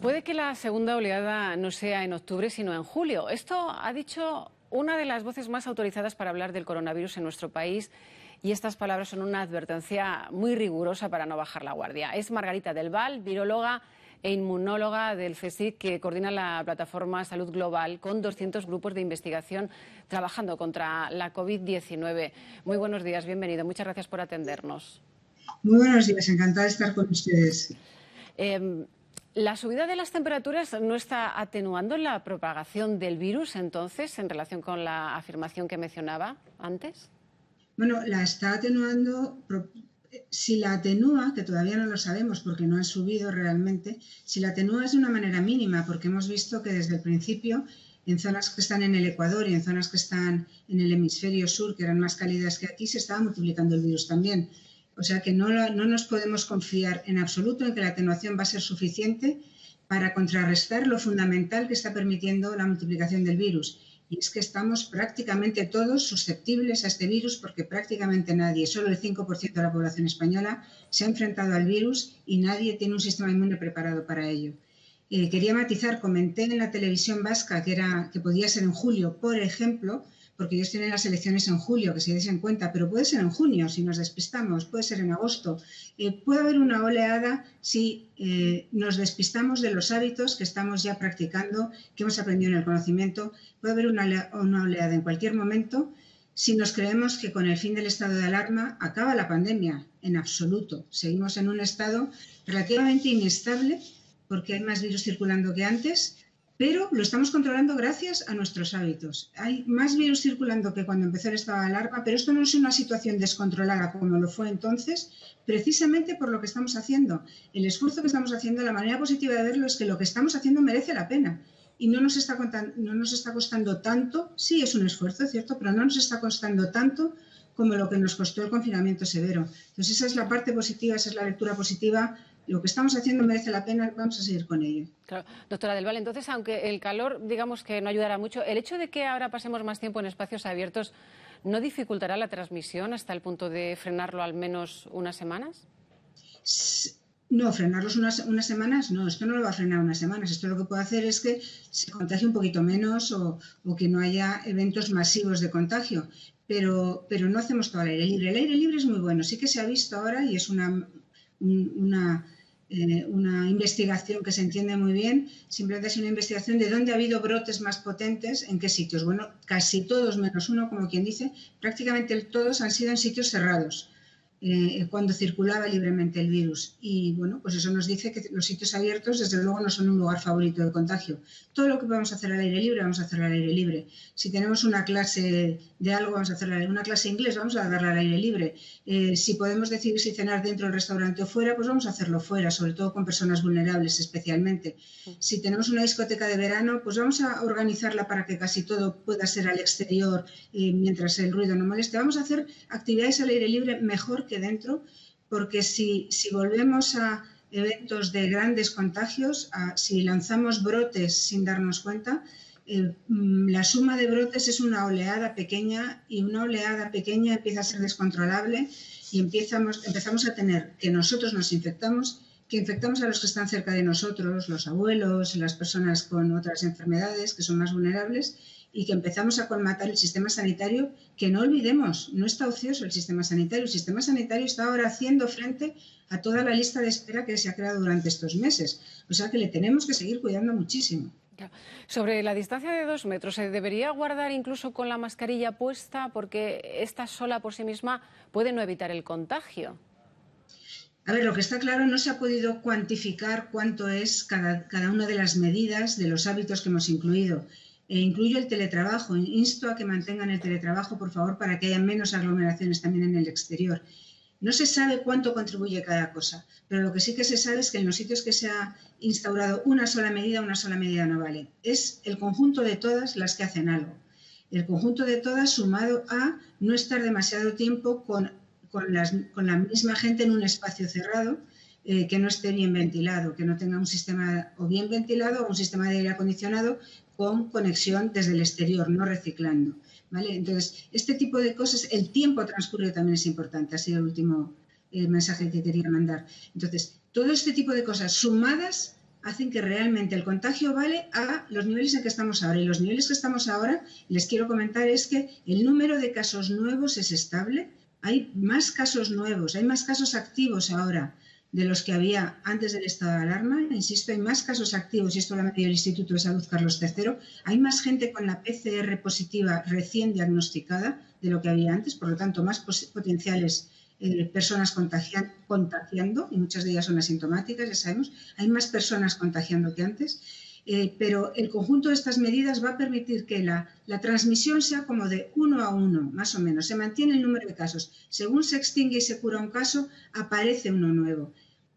Puede que la segunda oleada no sea en octubre, sino en julio. Esto ha dicho una de las voces más autorizadas para hablar del coronavirus en nuestro país, y estas palabras son una advertencia muy rigurosa para no bajar la guardia. Es Margarita del Val, viróloga e inmunóloga del CSIC, que coordina la plataforma Salud Global con 200 grupos de investigación trabajando contra la COVID-19. Muy buenos días, bienvenido. Muchas gracias por atendernos. Muy buenos días, encantada de estar con ustedes. ¿La subida de las temperaturas no está atenuando la propagación del virus, entonces, en relación con la afirmación que mencionaba antes? Bueno, la está atenuando. Si la atenúa, que todavía no lo sabemos porque no ha subido realmente, si la atenúa es de una manera mínima, porque hemos visto que desde el principio, en zonas que están en el Ecuador y en zonas que están en el hemisferio sur, que eran más cálidas que aquí, se estaba multiplicando el virus también. O sea que no nos podemos confiar en absoluto en que la atenuación va a ser suficiente para contrarrestar lo fundamental que está permitiendo la multiplicación del virus. Y es que estamos prácticamente todos susceptibles a este virus, porque prácticamente nadie, solo el 5% de la población española, se ha enfrentado al virus y nadie tiene un sistema inmune preparado para ello. Quería matizar, comenté en la televisión vasca que podía ser en julio, por ejemplo, porque ellos tienen las elecciones en julio, que se den cuenta, pero puede ser en junio si nos despistamos, puede ser en agosto. Puede haber una oleada si nos despistamos de los hábitos que estamos ya practicando, que hemos aprendido en el conocimiento. Puede haber una oleada en cualquier momento si nos creemos que con el fin del estado de alarma acaba la pandemia. En absoluto. Seguimos en un estado relativamente inestable porque hay más virus circulando que antes, pero lo estamos controlando gracias a nuestros hábitos. Hay más virus circulando que cuando empezó el estado de alarma, pero esto no es una situación descontrolada como lo fue entonces, precisamente por lo que estamos haciendo. El esfuerzo que estamos haciendo, la manera positiva de verlo es que lo que estamos haciendo merece la pena y no nos está costando tanto. Sí, es un esfuerzo, es cierto, pero no nos está costando tanto como lo que nos costó el confinamiento severo. Entonces esa es la parte positiva, esa es la lectura positiva. Lo que estamos haciendo merece la pena, vamos a seguir con ello. Claro. Doctora del Val, entonces, aunque el calor, digamos que no ayudará mucho, el hecho de que ahora pasemos más tiempo en espacios abiertos, ¿no dificultará la transmisión hasta el punto de frenarlo al menos unas semanas? No, frenarlos unas semanas, no, esto no lo va a frenar unas semanas. Esto lo que puede hacer es que se contagie un poquito menos o que no haya eventos masivos de contagio, pero no hacemos todo al aire libre. El aire libre es muy bueno, sí que se ha visto ahora y es una investigación que se entiende muy bien. Simplemente es una investigación de dónde ha habido brotes más potentes, en qué sitios. Bueno, casi todos menos uno, como quien dice, prácticamente todos han sido en sitios cerrados, cuando circulaba libremente el virus. Y bueno, pues eso nos dice que los sitios abiertos desde luego no son un lugar favorito de contagio. Todo lo que podemos hacer al aire libre, vamos a hacerlo al aire libre. Si tenemos una clase de algo, vamos a hacerla, una clase de inglés, vamos a darla al aire libre. Si podemos decidir si cenar dentro del restaurante o fuera, pues vamos a hacerlo fuera, sobre todo con personas vulnerables especialmente. Si tenemos una discoteca de verano, pues vamos a organizarla para que casi todo pueda ser al exterior mientras el ruido no moleste. Vamos a hacer actividades al aire libre mejor que dentro, porque si volvemos a eventos de grandes contagios, si lanzamos brotes sin darnos cuenta, la suma de brotes es una oleada pequeña y una oleada pequeña empieza a ser descontrolable y empezamos a tener que nosotros nos infectamos, que infectamos a los que están cerca de nosotros, los abuelos, las personas con otras enfermedades que son más vulnerables, y que empezamos a colmatar el sistema sanitario, que no olvidemos, no está ocioso el sistema sanitario. El sistema sanitario está ahora haciendo frente a toda la lista de espera que se ha creado durante estos meses. O sea que le tenemos que seguir cuidando muchísimo. Sobre la distancia de 2 metros, ¿se debería guardar incluso con la mascarilla puesta? Porque esta sola por sí misma puede no evitar el contagio. A ver, lo que está claro, no se ha podido cuantificar cuánto es cada una de las medidas de los hábitos que hemos incluido. Incluyo el teletrabajo. Insto a que mantengan el teletrabajo, por favor, para que haya menos aglomeraciones también en el exterior. No se sabe cuánto contribuye cada cosa, pero lo que sí que se sabe es que en los sitios que se ha instaurado una sola medida no vale. Es el conjunto de todas las que hacen algo. El conjunto de todas sumado a no estar demasiado tiempo con la misma gente en un espacio cerrado, que no esté bien ventilado, que no tenga un sistema o bien ventilado o un sistema de aire acondicionado con conexión desde el exterior, no reciclando, ¿vale? Entonces, este tipo de cosas, el tiempo transcurrido también es importante, ha sido el último mensaje que quería mandar. Entonces, todo este tipo de cosas sumadas hacen que realmente el contagio vale a los niveles en que estamos ahora. Y los niveles que estamos ahora, les quiero comentar, es que el número de casos nuevos es estable. Hay más casos nuevos, hay más casos activos ahora de los que había antes del estado de alarma. Insisto, hay más casos activos, y esto lo ha medido el Instituto de Salud Carlos III. Hay más gente con la PCR positiva recién diagnosticada de lo que había antes, por lo tanto, más potenciales personas contagiando, y muchas de ellas son asintomáticas, ya sabemos. Hay más personas contagiando que antes. Pero el conjunto de estas medidas va a permitir que la transmisión sea como de 1 a 1, más o menos. Se mantiene el número de casos. Según se extingue y se cura un caso, aparece uno nuevo.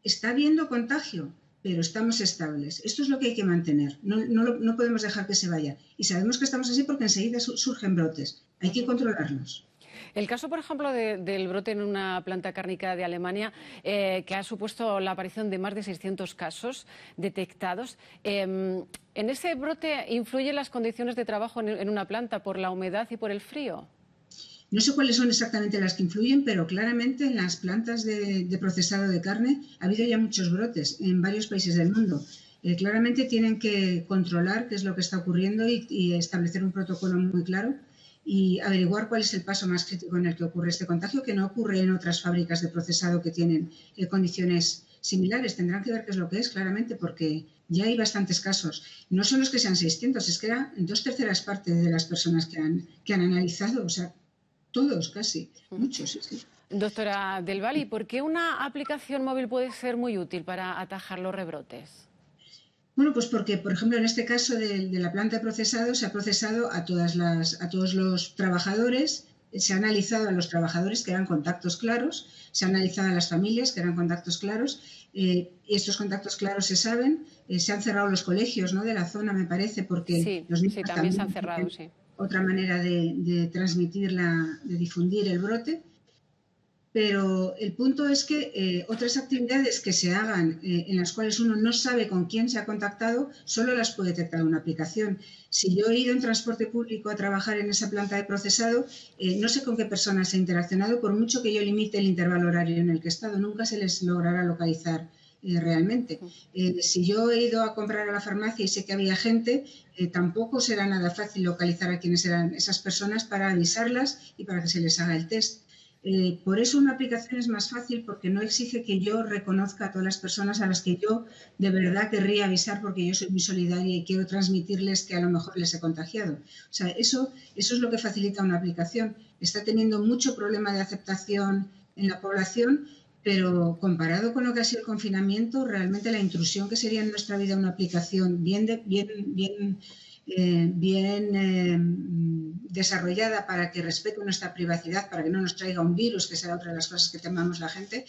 Está habiendo contagio, pero estamos estables. Esto es lo que hay que mantener. No podemos dejar que se vaya. Y sabemos que estamos así porque enseguida surgen brotes. Hay que controlarlos. El caso, por ejemplo, del brote en una planta cárnica de Alemania, que ha supuesto la aparición de más de 600 casos detectados. ¿En ese brote influyen las condiciones de trabajo en una planta por la humedad y por el frío? No sé cuáles son exactamente las que influyen, pero claramente en las plantas de procesado de carne ha habido ya muchos brotes en varios países del mundo. Claramente tienen que controlar qué es lo que está ocurriendo y establecer un protocolo muy claro y averiguar cuál es el paso más crítico en el que ocurre este contagio, que no ocurre en otras fábricas de procesado que tienen condiciones similares. Tendrán que ver qué es lo que es, claramente, porque ya hay bastantes casos. No son los que sean 600, es que eran 2/3 partes de las personas que han analizado, o sea, todos casi, muchos. Sí. Doctora Del Valle, ¿por qué una aplicación móvil puede ser muy útil para atajar los rebrotes? Bueno, pues porque, por ejemplo, en este caso de la planta de procesado, se ha procesado a todos los trabajadores, se ha analizado a los trabajadores que eran contactos claros, se ha analizado a las familias que eran contactos claros, y estos contactos claros se saben, se han cerrado los colegios, ¿no?, de la zona, me parece, porque sí, los niños también se han cerrado, sí. Otra manera de transmitir, de difundir el brote. Pero el punto es que otras actividades que se hagan en las cuales uno no sabe con quién se ha contactado, solo las puede detectar una aplicación. Si yo he ido en transporte público a trabajar en esa planta de procesado, no sé con qué personas he interaccionado, por mucho que yo limite el intervalo horario en el que he estado, nunca se les logrará localizar realmente. Si yo he ido a comprar a la farmacia y sé que había gente, tampoco será nada fácil localizar a quiénes eran esas personas para avisarlas y para que se les haga el test. Por eso una aplicación es más fácil, porque no exige que yo reconozca a todas las personas a las que yo de verdad querría avisar, porque yo soy muy solidaria y quiero transmitirles que a lo mejor les he contagiado. O sea, eso es lo que facilita una aplicación. Está teniendo mucho problema de aceptación en la población, pero comparado con lo que ha sido el confinamiento, realmente la intrusión que sería en nuestra vida una aplicación bien desarrollada para que respete nuestra privacidad, para que no nos traiga un virus, que será otra de las cosas que temamos la gente,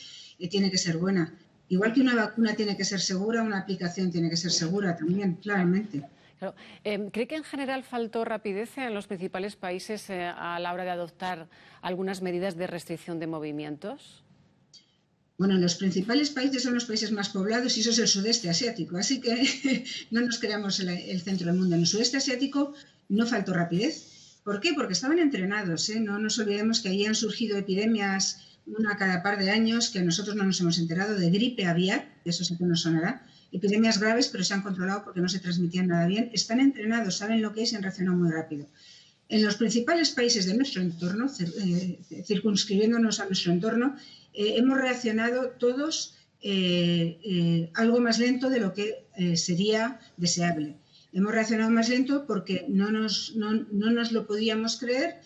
tiene que ser buena. Igual que una vacuna tiene que ser segura, una aplicación tiene que ser segura también, claramente. Claro. ¿Cree que en general faltó rapidez en los principales países a la hora de adoptar algunas medidas de restricción de movimientos? Bueno, los principales países son los países más poblados y eso es el sudeste asiático, así que no nos creamos el centro del mundo. En el sudeste asiático no faltó rapidez. ¿Por qué? Porque estaban entrenados, ¿eh? No nos olvidemos que allí han surgido epidemias una cada par de años que nosotros no nos hemos enterado, de gripe aviar, eso sí que nos sonará, epidemias graves, pero se han controlado porque no se transmitían nada bien. Están entrenados, saben lo que es y han reaccionado muy rápido. En los principales países de nuestro entorno, circunscribiéndonos a nuestro entorno, hemos reaccionado todos algo más lento de lo que sería deseable. Hemos reaccionado más lento porque no nos lo podíamos creer,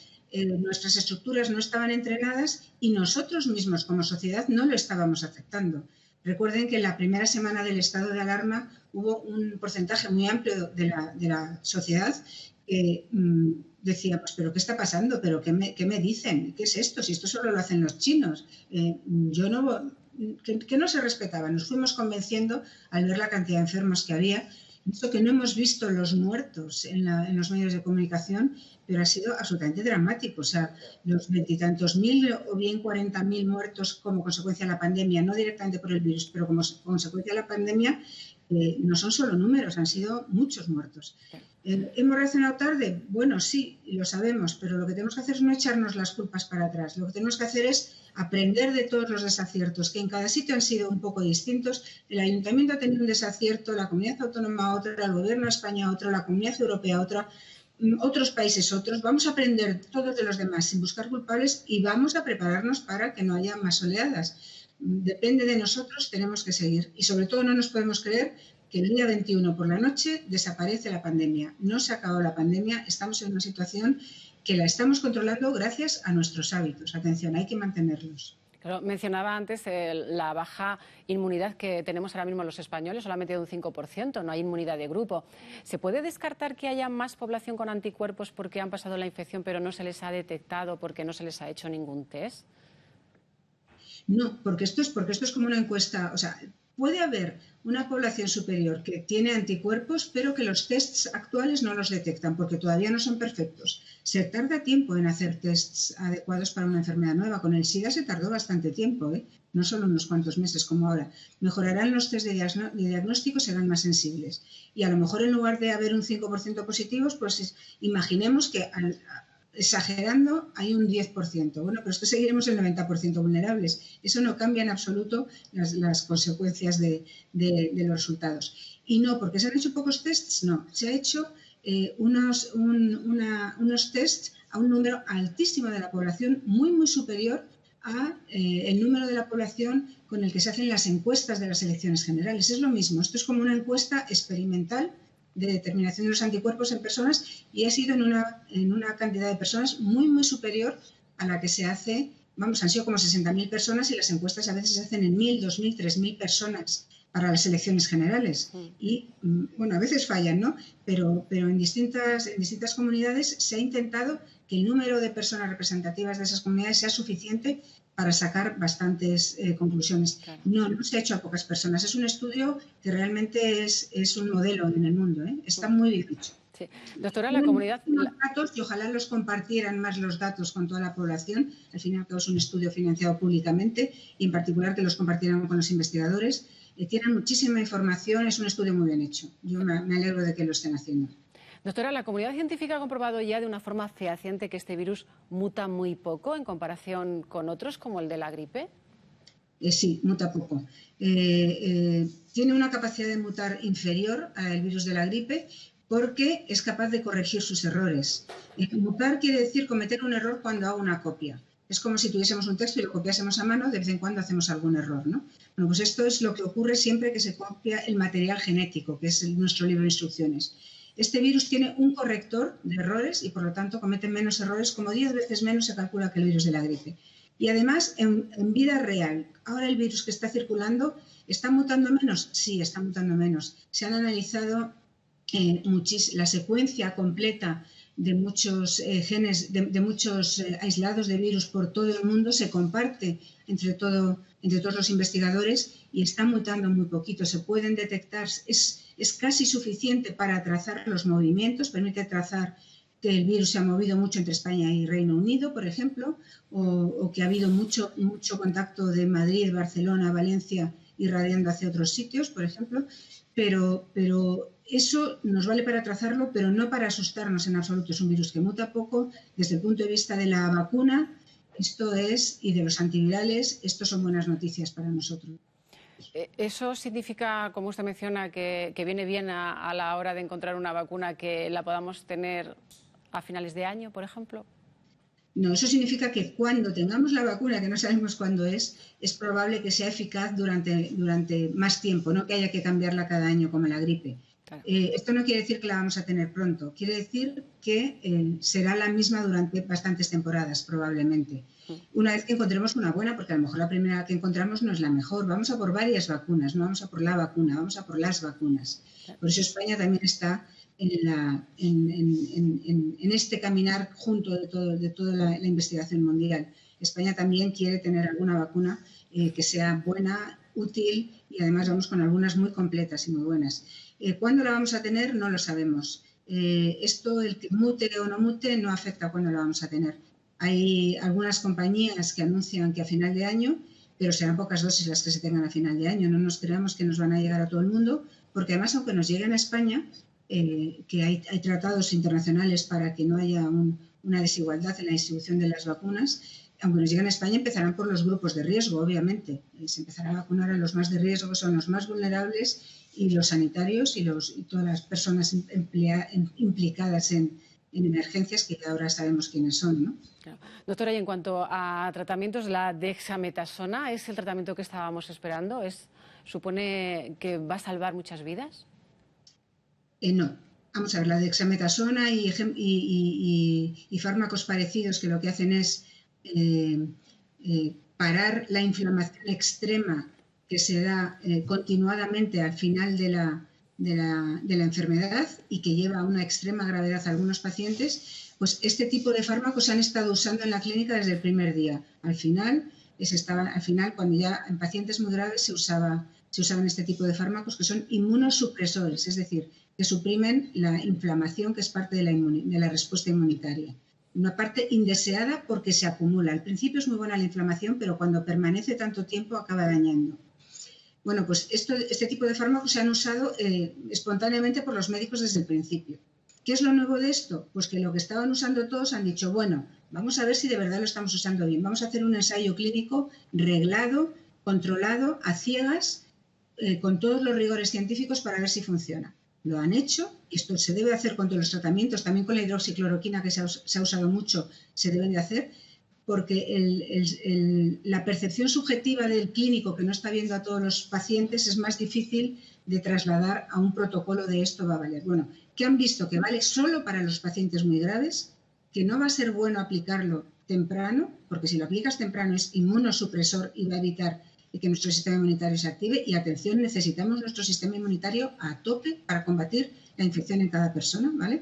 nuestras estructuras no estaban entrenadas y nosotros mismos como sociedad no lo estábamos aceptando. Recuerden que en la primera semana del estado de alarma hubo un porcentaje muy amplio de la sociedad que decía, pues, ¿pero qué está pasando? ¿Pero qué me dicen? ¿Qué es esto? Si esto solo lo hacen los chinos. Que no se respetaba. Nos fuimos convenciendo al ver la cantidad de enfermos que había. Esto que no hemos visto los muertos en los medios de comunicación, pero ha sido absolutamente dramático. O sea, los 20 y tantos mil o bien 40.000 muertos como consecuencia de la pandemia, no directamente por el virus, pero como consecuencia de la pandemia, no son solo números, han sido muchos muertos. ¿Hemos reaccionado tarde? Bueno, sí, lo sabemos, pero lo que tenemos que hacer es no echarnos las culpas para atrás. Lo que tenemos que hacer es aprender de todos los desaciertos, que en cada sitio han sido un poco distintos. El Ayuntamiento ha tenido un desacierto, la Comunidad Autónoma otra, el Gobierno de España otra, la Comunidad Europea otra, otros países otros. Vamos a aprender todos de los demás sin buscar culpables y vamos a prepararnos para que no haya más oleadas. Depende de nosotros, tenemos que seguir. Y sobre todo no nos podemos creer que el día 21 por la noche desaparece la pandemia. No se acabó la pandemia, estamos en una situación que la estamos controlando gracias a nuestros hábitos. Atención, hay que mantenerlos. Claro, mencionaba antes la baja inmunidad que tenemos ahora mismo los españoles, solamente de un 5%, no hay inmunidad de grupo. ¿Se puede descartar que haya más población con anticuerpos porque han pasado la infección pero no se les ha detectado porque no se les ha hecho ningún test? No, porque esto es como una encuesta, o sea, puede haber una población superior que tiene anticuerpos, pero que los tests actuales no los detectan porque todavía no son perfectos. Se tarda tiempo en hacer tests adecuados para una enfermedad nueva. Con el SIDA se tardó bastante tiempo, no solo unos cuantos meses como ahora. Mejorarán los test de diagnóstico, serán más sensibles. Y a lo mejor en lugar de haber un 5% positivos, pues imaginemos que exagerando, hay un 10%. Bueno, pero es que seguiremos el 90% vulnerables. Eso no cambia en absoluto las consecuencias de los resultados. Y no, porque se han hecho pocos tests, no. Se ha hecho unos tests a un número altísimo de la población, muy, muy superior a el número de la población con el que se hacen las encuestas de las elecciones generales. Es lo mismo. Esto es como una encuesta experimental de determinación de los anticuerpos en personas y ha sido en una cantidad de personas muy, muy superior a la que se hace. Vamos, han sido como 60.000 personas y las encuestas a veces se hacen en 1.000, 2.000, 3.000 personas para las elecciones generales. Y, bueno, a veces fallan, ¿no? Pero en distintas comunidades se ha intentado que el número de personas representativas de esas comunidades sea suficiente para sacar bastantes conclusiones. Claro. No se ha hecho a pocas personas. Es un estudio que realmente es un modelo en el mundo. Está muy bien hecho. Sí. Doctora, la comunidad... datos y ojalá los compartieran más los datos con toda la población. Al final es un estudio financiado públicamente y en particular que los compartieran con los investigadores. Tienen muchísima información, es un estudio muy bien hecho. Yo me alegro de que lo estén haciendo. Doctora, ¿la comunidad científica ha comprobado ya de una forma fehaciente que este virus muta muy poco en comparación con otros, como el de la gripe? Sí, muta poco. Tiene una capacidad de mutar inferior al virus de la gripe porque es capaz de corregir sus errores. Mutar quiere decir cometer un error cuando hago una copia. Es como si tuviésemos un texto y lo copiásemos a mano, de vez en cuando hacemos algún error, ¿no? Bueno, pues esto es lo que ocurre siempre que se copia el material genético, que es nuestro libro de instrucciones. Este virus tiene un corrector de errores y, por lo tanto, comete menos errores, como 10 veces menos se calcula que el virus de la gripe. Y además, en vida real, ahora el virus que está circulando, ¿está mutando menos? Sí, está mutando menos. Se han analizado la secuencia completa de muchos genes, de muchos aislados de virus por todo el mundo, se comparte entre todos los investigadores y está mutando muy poquito. Se pueden detectar, es casi suficiente para trazar los movimientos, permite trazar que el virus se ha movido mucho entre España y Reino Unido, por ejemplo, o que ha habido mucho contacto de Madrid, Barcelona, Valencia, irradiando hacia otros sitios, por ejemplo, pero eso nos vale para trazarlo, pero no para asustarnos en absoluto. Es un virus que muta poco. Desde el punto de vista de la vacuna, y de los antivirales, esto son buenas noticias para nosotros. ¿Eso significa, como usted menciona, que viene bien a la hora de encontrar una vacuna que la podamos tener a finales de año, por ejemplo? No, eso significa que cuando tengamos la vacuna, que no sabemos cuándo es probable que sea eficaz durante más tiempo, no que haya que cambiarla cada año como la gripe. Claro. Esto no quiere decir que la vamos a tener pronto, quiere decir que será la misma durante bastantes temporadas, probablemente. Una vez que encontremos una buena, porque a lo mejor la primera que encontramos no es la mejor, vamos a por varias vacunas, no vamos a por la vacuna, vamos a por las vacunas. Por eso España también está en este caminar junto de toda la investigación mundial. España también quiere tener alguna vacuna que sea buena, útil y además vamos con algunas muy completas y muy buenas. ¿Cuándo la vamos a tener? No lo sabemos. Esto, el que mute o no mute, no afecta a cuándo la vamos a tener. Hay algunas compañías que anuncian que a final de año, pero serán pocas dosis las que se tengan a final de año. No nos creamos que nos van a llegar a todo el mundo, porque además, aunque nos lleguen a España, que hay tratados internacionales para que no haya una desigualdad en la distribución de las vacunas, aunque nos lleguen a España, empezarán por los grupos de riesgo, obviamente. Se empezará a vacunar a los más de riesgo, son los más vulnerables, y los sanitarios y todas las personas implicadas en emergencias, que ahora sabemos quiénes son, ¿no? Claro. Doctora, y en cuanto a tratamientos, ¿la dexametasona es el tratamiento que estábamos esperando? ¿Supone que va a salvar muchas vidas? No. Vamos a ver, la dexametasona y fármacos parecidos que lo que hacen es parar la inflamación extrema que se da continuadamente al final de la enfermedad y que lleva a una extrema gravedad a algunos pacientes, pues este tipo de fármacos se han estado usando en la clínica desde el primer día. Al final, cuando ya en pacientes muy graves se usaban este tipo de fármacos que son inmunosupresores, es decir, que suprimen la inflamación, que es parte de la respuesta inmunitaria. Una parte indeseada porque se acumula. Al principio es muy buena la inflamación, pero cuando permanece tanto tiempo acaba dañando. Bueno, pues este tipo de fármacos se han usado espontáneamente por los médicos desde el principio. ¿Qué es lo nuevo de esto? Pues que lo que estaban usando todos han dicho, bueno, vamos a ver si de verdad lo estamos usando bien. Vamos a hacer un ensayo clínico reglado, controlado, a ciegas, con todos los rigores científicos para ver si funciona. Lo han hecho, esto se debe hacer con todos los tratamientos, también con la hidroxicloroquina, que se ha usado mucho, se deben de hacer, porque la percepción subjetiva del clínico que no está viendo a todos los pacientes es más difícil de trasladar a un protocolo de esto va a valer. Bueno, ¿qué han visto? Que vale solo para los pacientes muy graves, que no va a ser bueno aplicarlo temprano, porque si lo aplicas temprano es inmunosupresor y va a evitar que nuestro sistema inmunitario se active. Y atención, necesitamos nuestro sistema inmunitario a tope para combatir la infección en cada persona, ¿vale?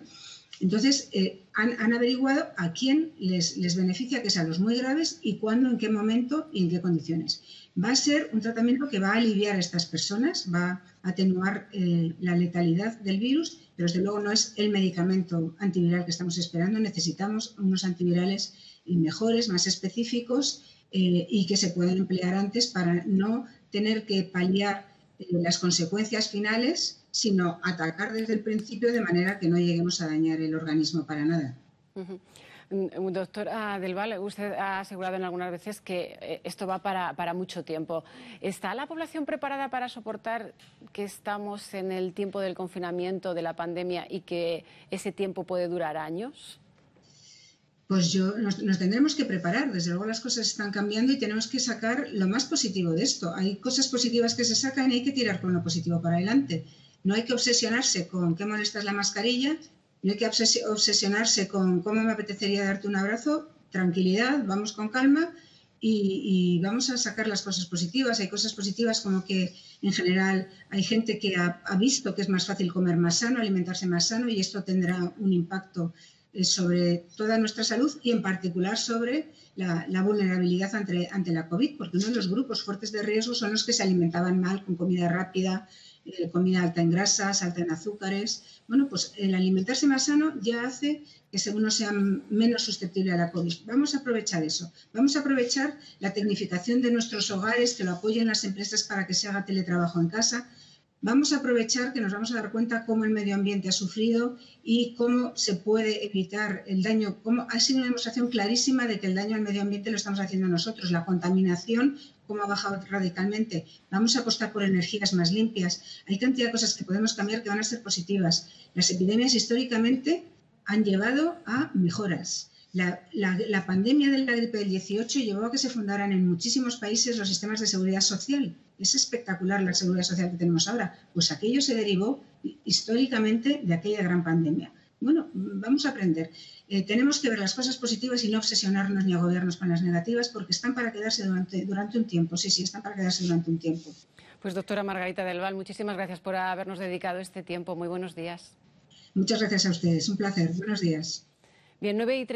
Entonces, han averiguado a quién les beneficia que sean los muy graves y cuándo, en qué momento y en qué condiciones. Va a ser un tratamiento que va a aliviar a estas personas, va a atenuar la letalidad del virus, pero desde luego no es el medicamento antiviral que estamos esperando. Necesitamos unos antivirales mejores, más específicos y que se puedan emplear antes para no tener que paliar las consecuencias finales, sino atacar desde el principio de manera que no lleguemos a dañar el organismo para nada. Doctora Del Val, usted ha asegurado en algunas veces que esto va para mucho tiempo. ¿Está la población preparada para soportar que estamos en el tiempo del confinamiento, de la pandemia, y que ese tiempo puede durar años? Pues nos tendremos que preparar. Desde luego las cosas están cambiando y tenemos que sacar lo más positivo de esto. Hay cosas positivas que se sacan y hay que tirar con lo positivo para adelante. No hay que obsesionarse con qué molesta es la mascarilla, no hay que obsesionarse con cómo me apetecería darte un abrazo. Tranquilidad, vamos con calma y vamos a sacar las cosas positivas. Hay cosas positivas como que en general hay gente que ha visto que es más fácil comer más sano, alimentarse más sano, y esto tendrá un impacto sobre toda nuestra salud y en particular sobre la vulnerabilidad ante la COVID, porque uno de los grupos fuertes de riesgo son los que se alimentaban mal con comida rápida, comida alta en grasas, alta en azúcares. Bueno, pues el alimentarse más sano ya hace que uno sea menos susceptible a la COVID. Vamos a aprovechar eso. Vamos a aprovechar la tecnificación de nuestros hogares, que lo apoyen las empresas para que se haga teletrabajo en casa. Vamos a aprovechar que nos vamos a dar cuenta cómo el medio ambiente ha sufrido y cómo se puede evitar el daño. Ha sido una demostración clarísima de que el daño al medio ambiente lo estamos haciendo nosotros. La contaminación, cómo ha bajado radicalmente. Vamos a apostar por energías más limpias. Hay cantidad de cosas que podemos cambiar que van a ser positivas. Las epidemias históricamente han llevado a mejoras. La pandemia de la gripe del 18 llevó a que se fundaran en muchísimos países los sistemas de seguridad social. Es espectacular la seguridad social que tenemos ahora. Pues aquello se derivó históricamente de aquella gran pandemia. Bueno, vamos a aprender. Tenemos que ver las cosas positivas y no obsesionarnos ni agobiarnos con las negativas, porque están para quedarse durante un tiempo. Sí, están para quedarse durante un tiempo. Pues doctora Margarita Del Val, muchísimas gracias por habernos dedicado este tiempo. Muy buenos días. Muchas gracias a ustedes. Un placer. Buenos días. Bien, 9:30.